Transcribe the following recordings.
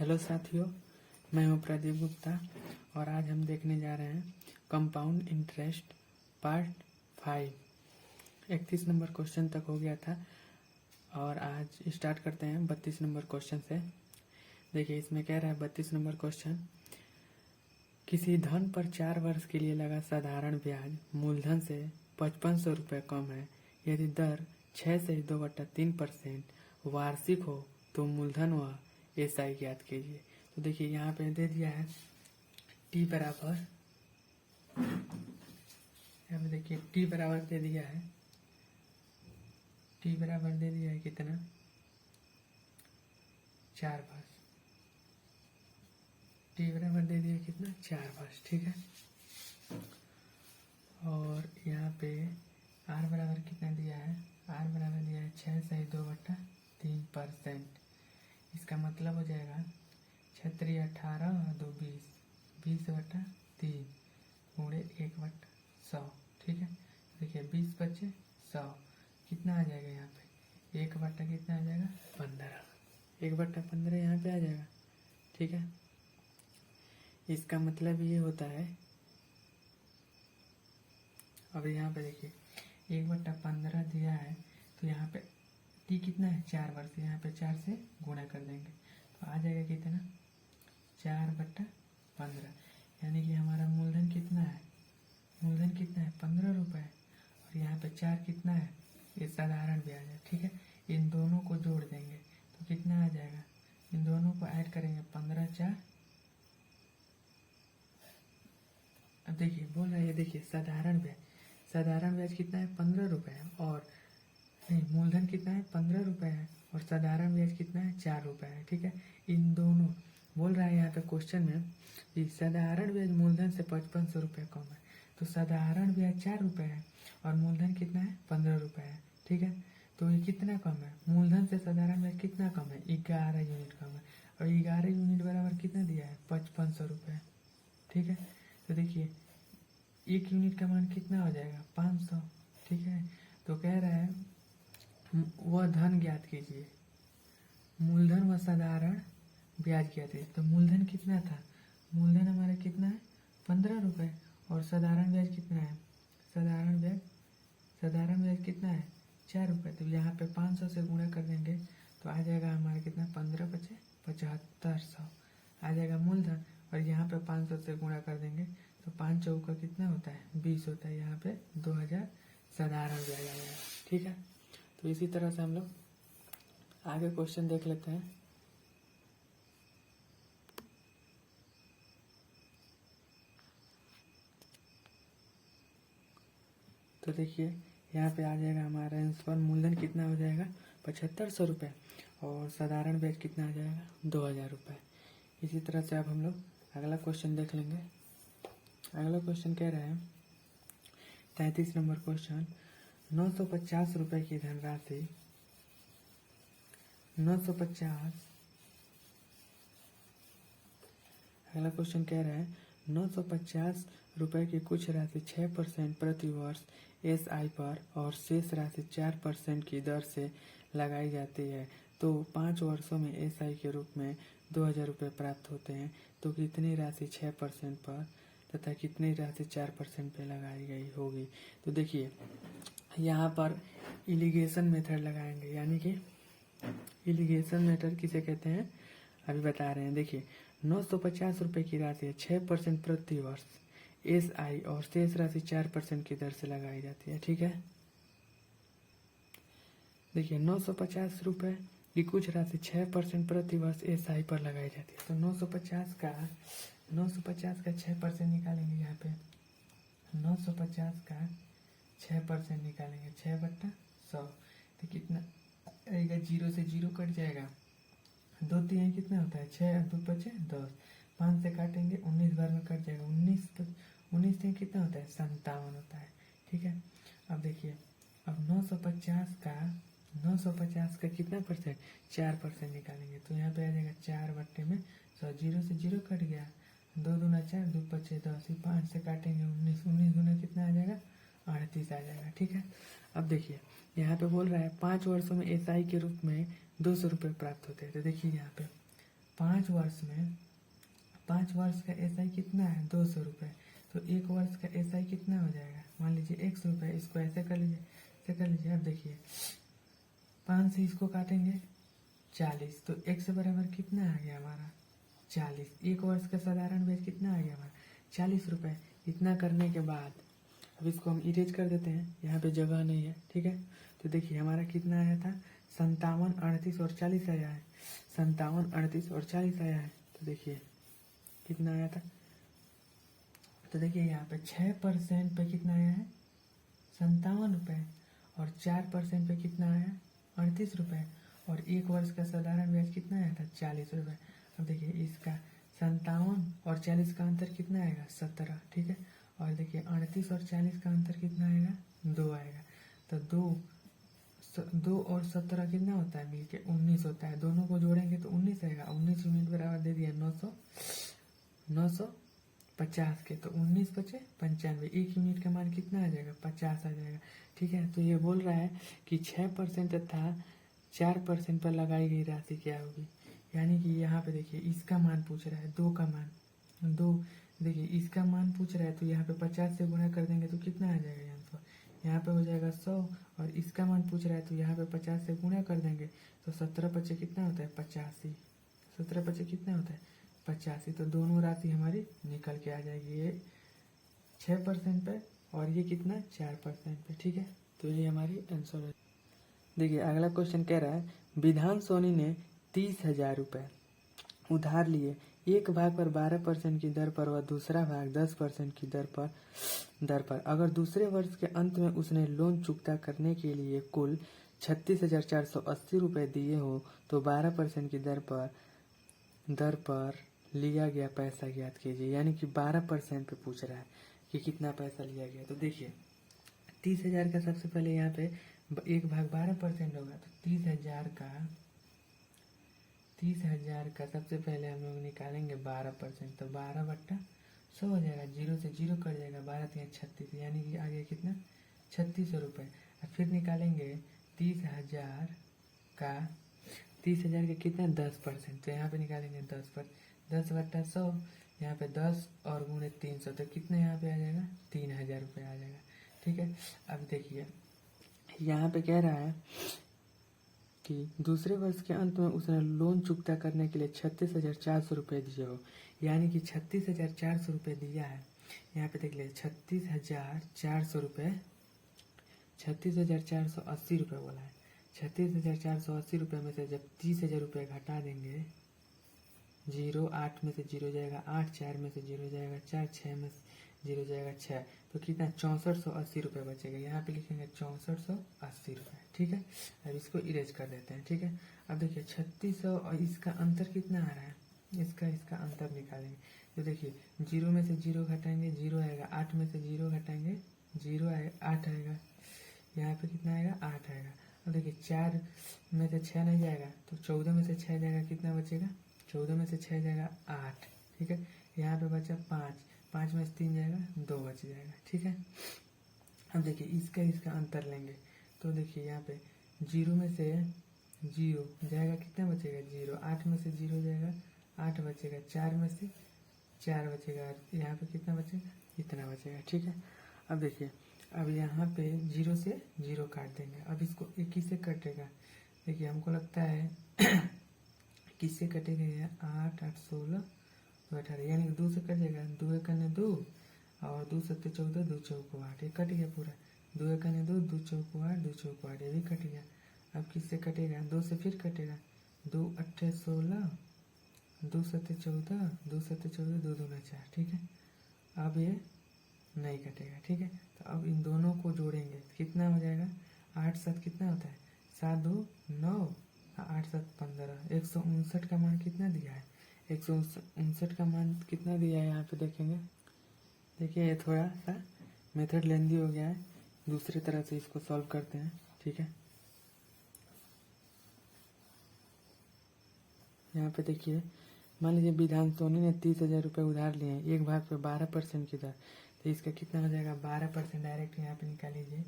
Hello साथियों, मैं हूं प्रदीप गुप्ता और आज हम देखने जा रहे हैं compound interest part 5। 31 number question तक हो गया था और आज स्टार्ट करते हैं 32 नंबर क्वेश्चन से। देखिए, इसमें कह रहा है 32 नंबर क्वेश्चन, किसी धन पर 4 वर्ष के लिए लगा साधारण ब्याज मूलधन से 5500 रुपये कम है। यदि दर 6 से 2/3% वार्षिक हो तो मूलधन व एसआई ज्ञात कीजिए। तो देखिए, यहाँ पे दे दिया है टी बराबर, यहाँ पे देखिए टी बराबर दे दिया है, टी बराबर दे दिया है कितना, 4 वर्ष। टी बराबर दे दिया कितना, 4 वर्ष, ठीक है। और यहाँ पे आर बराबर कितना दिया है, आर बराबर दिया है 6 से 2/3%। इसका मतलब हो जाएगा 6 18 और 2 20, 20/3 गुणे 1/100, ठीक है। देखिए 20 बचे 100, कितना आ जाएगा यहाँ पे, 1 बट्टा कितना आ जाएगा, 15, 1/15 यहाँ पे आ जाएगा, ठीक है। इसका मतलब ये होता है, अब यहाँ पे देखिए 1/15 दिया है तो यहाँ पे टी कितना है, 4 वर्ष, यहाँ पे 4 से गुणा कर देंगे तो आ जाएगा कितना, 4/15, यानी कि हमारा मूलधन कितना है, मूलधन कितना है 15 रुपये, और यहाँ पे 4 कितना है, ये साधारण ब्याज है, ठीक है। इन दोनों को जोड़ देंगे तो कितना आ जाएगा, इन दोनों को ऐड करेंगे 15 4, अब देखिए बोल रहा है, देखिए साधारण ब्याज कितना है, 15 रुपये है, और नहीं, मूलधन कितना है, 15 रुपये है, और साधारण ब्याज कितना है, 4 रुपये है, ठीक है। इन दोनों बोल रहा है यहाँ पे क्वेश्चन में कि साधारण ब्याज मूलधन से 5500 रुपये कम है, तो साधारण ब्याज 4 रुपये है और मूलधन कितना है, 15 रुपये है, ठीक है। तो ये कितना कम है, मूलधन से साधारण ब्याज कितना कम है, 11 यूनिट कम है, और 11 यूनिट बराबर कितना दिया है, 5500 रुपये, ठीक है। तो देखिए 1 यूनिट का मान कितना हो जाएगा, 500, ठीक है। तो कह रहा है वह धन ज्ञात कीजिए, मूलधन व साधारण ब्याज ज्ञात कीजिए। तो मूलधन कितना था, मूलधन हमारा कितना है, 15 रुपये, और साधारण ब्याज कितना है, साधारण ब्याज कितना है, 4 रुपये। तो यहाँ पे 500 से गुणा कर देंगे तो आ जाएगा हमारा कितना, 15 बचे 7500 आ जाएगा मूलधन, और यहाँ पे 500 से गुणा कर देंगे तो 5 चौका कितना होता है, 20 होता है, यहाँ पे 2000 साधारण ब्याज आ जाएगा, ठीक है। तो इसी तरह से हम लोग आगे क्वेश्चन देख लेते हैं। तो देखिए यहाँ पे आ जाएगा हमारा आंसर, मूलधन कितना हो जाएगा, 7500 रुपये, और साधारण ब्याज कितना आ जाएगा, 2000 रुपये। इसी तरह से अब हम लोग अगला क्वेश्चन देख लेंगे। अगला क्वेश्चन कह रहे हैं 33 नंबर क्वेश्चन, 950 रुपये की धनराशि 950, अगला क्वेश्चन कह रहे हैं 950 रुपये की कुछ राशि 6% प्रति वर्ष एसआई पर और शेष राशि 4% की दर से लगाई जाती है, तो 5 वर्षों में एसआई के रूप में 2000 रुपये प्राप्त होते हैं। तो कितनी राशि 6% पर तथा कितनी राशि 4% पे लगाई गई होगी। तो देखिए यहाँ पर इलिगेशन मेथड लगाएंगे, यानी कि इलिगेशन मेथड किसे कहते हैं अभी बता रहे हैं। देखिए 950 रुपये की राशि है, 6% प्रति वर्ष एसआई और शेष राशि 4% की दर से लगाई जाती है, ठीक है। देखिए 950 रुपये की कुछ राशि 6% प्रति वर्ष एसआई पर लगाई जाती है, तो 950 का 6% निकालेंगे, यहाँ पे 950 का 6% निकालेंगे, 6/100, तो कितना आएगा, 0 से 0 कट जाएगा, 2 3 कितना होता है, 6 2 5 10, 5 से काटेंगे 19 बार में कट जाएगा, 19 3 कितना होता है, 57 होता है, ठीक है। अब देखिए, अब 950 का कितना परसेंट, 4% निकालेंगे, तो यहाँ पे आ जाएगा 4/100, 0 से 0 कट गया, 2 दूना 4, 2 5 10, 5 से काटेंगे 19 दूना कितना आ जाएगा, 38 आ जाएगा, ठीक है। अब देखिए यहाँ पे बोल रहा है 5 वर्षों में एसआई के रूप में 200 रुपये प्राप्त होते हैं, तो देखिए यहाँ पे 5 वर्ष का एसआई कितना है 200 रुपये, तो 1 वर्ष का एसआई कितना हो जाएगा, मान लीजिए 100 रुपये। इसको ऐसे कर लीजिए, ऐसे कर लीजिए। अब देखिए 5 से इसको काटेंगे 40, तो 1 से बराबर कितना आ गया हमारा 40। 1 वर्ष का साधारण ब्याज कितना आ गया हमारा 40 रुपये। इतना करने के बाद अब इसको हम इरेज कर देते हैं, यहाँ पे जगह नहीं है, ठीक है। तो देखिए हमारा कितना आया था 57, 38 और 40 आया है, 57, 38 और 40 आया है। तो देखिए कितना आया था, तो देखिए यहाँ पे 6% पे कितना आया है 57 रुपये, और 4% पे कितना आया 38 रुपये, और 1 वर्ष का साधारण ब्याज कितना आया था 40 रुपये। अब देखिए इसका 57 और 40 का अंतर कितना आएगा 17, ठीक है। और देखिए 38 और 40 का अंतर कितना आएगा 2 आएगा, तो 2 और 17 कितना होता है मिलके 19 होता है। दोनों को जोड़ेंगे तो 19 आएगा। 19 यूनिट बराबर दे दिया 950 के, तो 19 बचे 95। 1 यूनिट का मान कितना आ जाएगा 50 आ जाएगा, ठीक है। तो ये बोल रहा है कि 6% तथा 4% पर लगाई गई राशि क्या होगी, यानी कि यहाँ पे देखिए इसका मान पूछ रहा है 2 का मान 2। देखिए इसका मान पूछ रहा है तो यहाँ पे 50 से गुणा कर देंगे तो कितना आ जाएगा यहाँ पे हो जाएगा 100, और इसका मान पूछ रहा है तो यहाँ पे 50 से गुणा कर देंगे तो 17 पचे कितना होता है 85। 17 पचे कितना होता है 85। तो दोनों राशि हमारी निकल के आ जाएगी, ये 6% पे और ये कितना 4% पे, ठीक है। तो ये हमारी आंसर है। देखिए अगला क्वेश्चन कह रहा है विधान सोनी ने 30,000 रुपये उधार लिए, एक भाग पर 12% की दर पर व दूसरा भाग 10% की दर पर अगर दूसरे वर्ष के अंत में उसने लोन चुकता करने के लिए कुल 36,480 रुपये दिए हो तो 12% की दर पर लिया गया पैसा ज्ञात कीजिए। यानी कि 12% पे पूछ रहा है कि कितना पैसा लिया गया। तो देखिए 30,000 का सबसे पहले यहाँ पे 1 भाग 12% होगा, तो 30,000 का सबसे पहले हम लोग निकालेंगे 12%, तो 12/100 हो जाएगा। 0 से 0 कट जाएगा, 12 3 36, यानी कि आ गया कितना 3600 रुपये। और फिर निकालेंगे 30,000 का कितना 10%, तो यहाँ पे निकालेंगे 10/100, यहाँ पे 10 और गुणे 300, तो कितना यहाँ पे आ जाएगा 3,000 रुपये आ जाएगा, ठीक है। अब देखिए यहाँ पे कह रहा है कि दूसरे वर्ष के अंत में उसने लोन चुकता करने के लिए 36,400 रुपये दिए हो, यानी कि 36,400 रुपये दिया है। यहाँ पे देख ले 36,400 रुपये, 36,480 रुपये बोला है। 36,480 रुपये में से जब 30,000 रुपये घटा देंगे, 0 8 में से 0 जाएगा 8, 4 में से 0 जाएगा 4, 6 में से 0 जाएगा 6, तो कितना 6480 रुपये बचेगा। यहाँ पे लिखेंगे 6480 रुपये, ठीक है। अब इसको इरेज कर देते हैं, ठीक है। अब देखिए 3600 और इसका अंतर कितना आ रहा है, इसका अंतर निकालेंगे। तो देखिए 0 में से 0 घटाएंगे 0 आएगा, 8 में से 0 घटाएंगे 0 आएगा 8 आएगा, यहाँ पे कितना आएगा 8 आएगा। अब देखिए 4 में से 6 नहीं जाएगा, तो 14 में से 6 जाएगा, कितना बचेगा 14 में से 6 जाएगा 8, ठीक है। यहाँ पे बचा 5 में से 3 जाएगा 2 बच जाएगा, ठीक है। अब देखिए इसका अंतर लेंगे, तो देखिए यहाँ पे 0 में से 0 जाएगा, कितना बचेगा 0, 8 में से 0 जाएगा 8 बचेगा, 4 में से 4 बचेगा, यहाँ पे कितना बचेगा इतना बचेगा, ठीक है। अब देखिए अब यहाँ पे 0 से 0 काट देंगे। अब इसको किससे कटेगा, देखिए हमको लगता है किससे कटेगा, ये 8 8 16 तो 18, यानी कि 2 से कट जाएगा। 2 1 2 और 2 7 14, 2 4 8, ये कट गया पूरा। 2 1 2, 2 4 8, 2 4 8, ये भी कट गया। अब किससे कटेगा, 2 से फिर कटेगा, 2 8 16, 2 7 14, 2 7 14, 2 2 4, ठीक है। अब ये नहीं कटेगा, ठीक है। तो अब इन दोनों को जोड़ेंगे, कितना हो जाएगा 8 7 कितना होता है 7 2 9, 8 7 15, 159 का मान कितना दिया है, 159 का मान कितना दिया है यहाँ पे देखेंगे। देखिए ये थोड़ा सा मेथड लेंदी हो गया है, दूसरी तरह से इसको सॉल्व करते हैं, ठीक है। यहाँ पे देखिए मान लीजिए विधान सोनी ने 30,000 रुपये उधार लिए हैं, एक भाग पे 12% की दर, तो इसका कितना हो जाएगा 12% डायरेक्ट यहाँ पे निकाल लीजिए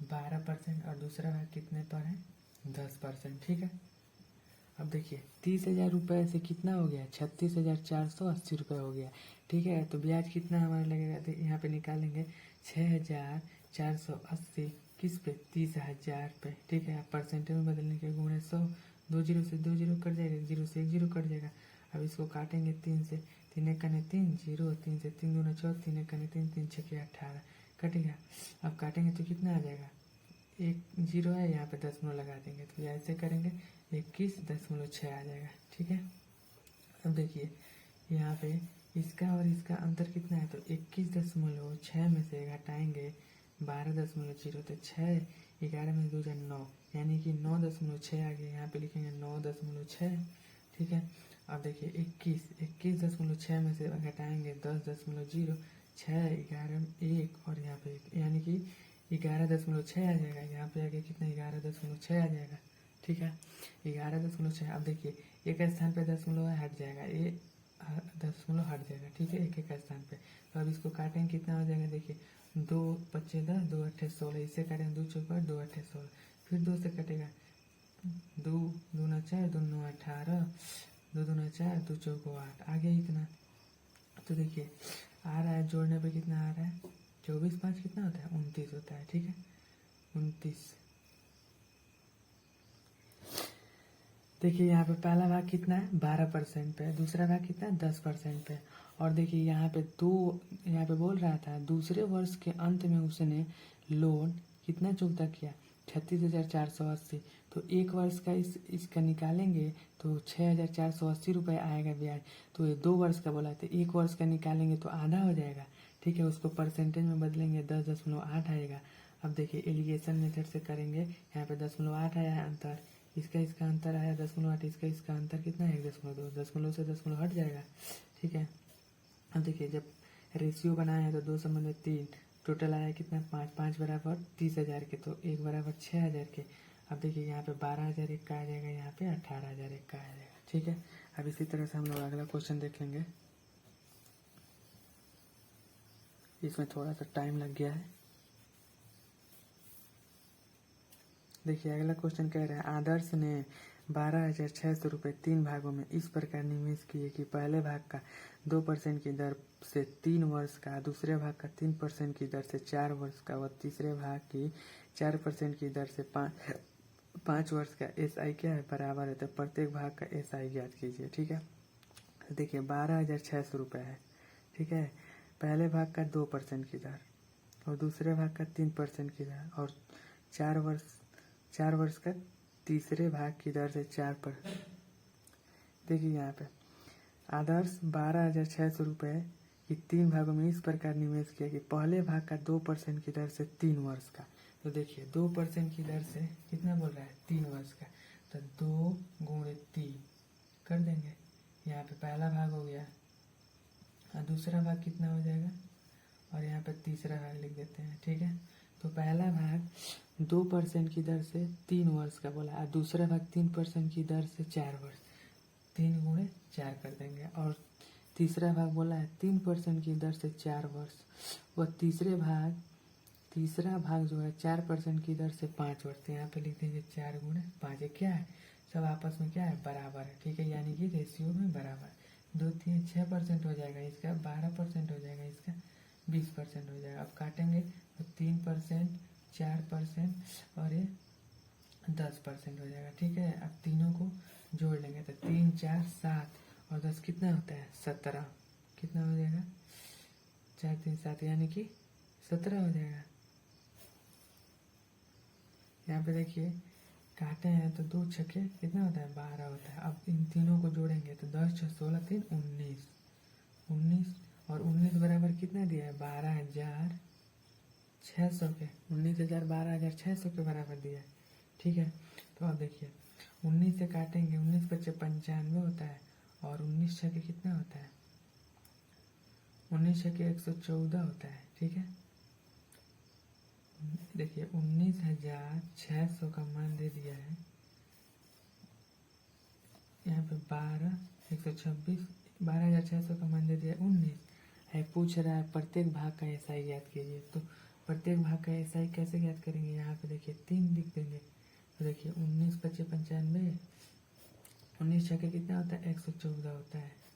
12%, और दूसरा भाग कितने पर है 10%, ठीक है। अब देखिए 30,000 रुपये से कितना हो गया, 36,480 रुपये हो गया। ठीक है, तो ब्याज कितना हमारा लगेगा, यहाँ पे निकालेंगे 6,480 किस पे, 30,000 पे। ठीक है, आप परसेंटेज में बदलने के गुणे 100, 2 जीरो से 2 जीरो कट जाएगा, 1 जीरो से 1 जीरो कट जाएगा। अब इसको काटेंगे 3 से, 3 एक कने 3 जीरो, 3 से 3 दूना 4, 3 एक कने 3, 3 छके 18 कटेगा। अब काटेंगे तो कितना आ जाएगा, 1 जीरो है, यहाँ पे दशमलव लगा देंगे, तो ऐसे करेंगे 21.6 आ जाएगा। ठीक है, अब देखिए यहाँ पे इसका और इसका अंतर कितना है, तो 21.6 में से घटाएंगे 12.0, तो 6, 11 में 2 9, यानी कि 9.6 आ गया। यहाँ पे लिखेंगे 9.6। ठीक है, अब देखिए 21.6 में से घटाएंगे 10.0, 6, 11, 1 और यहाँ पे 1, यानी कि 11.6 आ जाएगा। यहाँ पे आगे कितना, 11.6 आ जाएगा। ठीक है, 11.6। अब देखिए एक स्थान पे दशमलव हट जाएगा, ये दशमलव हट जाएगा। ठीक है, एक एक स्थान पे। तो अब इसको काटेंगे, कितना हो जाएगा, देखिए 2 25 10, 2 8 16, इससे काटेंगे 2 चौक 8, 2 8 16, फिर 2 से कटेगा 2 दूना 4, 2 9 18, 2 दूना 4, 2 चौक 8, आ गया इतना। तो देखिए आ रहा है, जोड़ने पे कितना आ रहा है, 24 5 कितना होता है, 29 होता है। ठीक है, 29। देखिए यहाँ पे पहला भाग कितना है, 12% पे, दूसरा भाग कितना है, 10% पे। और देखिए यहाँ पे यहाँ पे बोल रहा था दूसरे वर्ष के अंत में उसने लोन कितना चुकता किया, 36,480। तो एक वर्ष का इसका निकालेंगे तो 6,480 रुपये आएगा ब्याज। तो ये 2 वर्ष का बोला, तो 1 वर्ष का निकालेंगे तो आधा हो जाएगा। ठीक है, उसको परसेंटेज में बदलेंगे 10.8 आएगा। अब देखिए एलिगेशन मेथड से करेंगे, यहाँ पे 0.8 आया है अंतर, इसका अंतर आया 0.8, इसका अंतर कितना है, 1.2, दशमलव से दशमलव हट जाएगा। ठीक है, अब देखिए जब रेशियो बनाया है तो 2 संबंध 3, टोटल आया कितना, 5, 5 बराबर 30,000 के, तो 1 बराबर 6,000 के। अब देखिए यहाँ पे 12,000 एक का आ जाएगा, यहाँ पे 18,000 एक का आ जाएगा। ठीक है, अब इसी तरह से हम लोग अगला क्वेश्चन देख लेंगे। इसमें थोड़ा सा टाइम लग गया है। देखिए अगला क्वेश्चन कह रहा है, आदर्श ने 12,600 रुपये 3 भागों में इस प्रकार निवेश किए कि पहले भाग का 2% की दर से 3 वर्ष का, दूसरे भाग का 3% की दर से 4 वर्ष का व तीसरे भाग की 4% की दर से 5 वर्ष का SI क्या है, बराबर है। तो प्रत्येक भाग का SI ज्ञात कीजिए। ठीक है, तो देखिए 12,600 रुपये है। ठीक है, पहले भाग का 2% की दर और दूसरे भाग का 3% की दर और 4 वर्ष का तीसरे भाग की दर से 4%। देखिए यहाँ पे आदर्श 12,600 रुपये की 3 भागों में इस प्रकार निवेश किया कि पहले भाग का 2% की दर से 3 वर्ष का। तो देखिए 2% की दर से कितना बोल रहा है, 3 वर्ष का, तो 2 गुणे 3 कर देंगे। यहाँ पे पहला भाग हो गया और दूसरा भाग कितना हो जाएगा, और यहाँ पे तीसरा भाग लिख देते हैं। ठीक है, तो पहला भाग 2% की दर से 3 वर्ष का बोला और दूसरा भाग 3% की दर से 4 वर्ष, 3 गुणे 4 कर देंगे। और तीसरा भाग बोला है 3% की दर से 4 वर्ष, व तीसरा भाग जो है 4% की दर से 5 वर्ष। यहाँ पे लिख देंगे 4 गुणे 5, क्या है, सब आपस में क्या है, बराबर है। ठीक है, यानी कि रेशियो में बराबर, 2 3 6% हो जाएगा, इसका 12% हो जाएगा, इसका 20% हो जाएगा। अब काटेंगे तो 3%, 4% और ये 10% हो जाएगा। ठीक है, अब तीनों को जोड़ लेंगे तो 3 4 7 और 10 कितना होता है, 17। कितना हो जाएगा, 4 3 7, यानी कि 17 हो जाएगा। यहाँ पे देखिए काटे हैं तो 2 छक्के कितना होता है, 12 होता है। अब इन तीनों को जोड़ेंगे तो 10 6 16 3 19, 19 और 19 बराबर कितना दिया है, 12,600 के, 19,000 12,600 के बराबर दिया है। ठीक है, तो अब देखिए 19 से काटेंगे, 19 बच्चे 95 होता है और 19 छक्के कितना होता है, 19 छक्के 114 होता है। ठीक है, देखिए 19,600 का मान दे दिया है, यहाँ पे 126 12,600 का मान दे दिया 19 है। पूछ रहा है प्रत्येक भाग का SI ज्ञात कीजिए। तो प्रत्येक भाग का SI कैसे ज्ञात करेंगे, यहाँ पे देखिए 3 लिख देंगे। तो देखिए 19 25 95, 19 छक्के कितना होता है 114 होता है।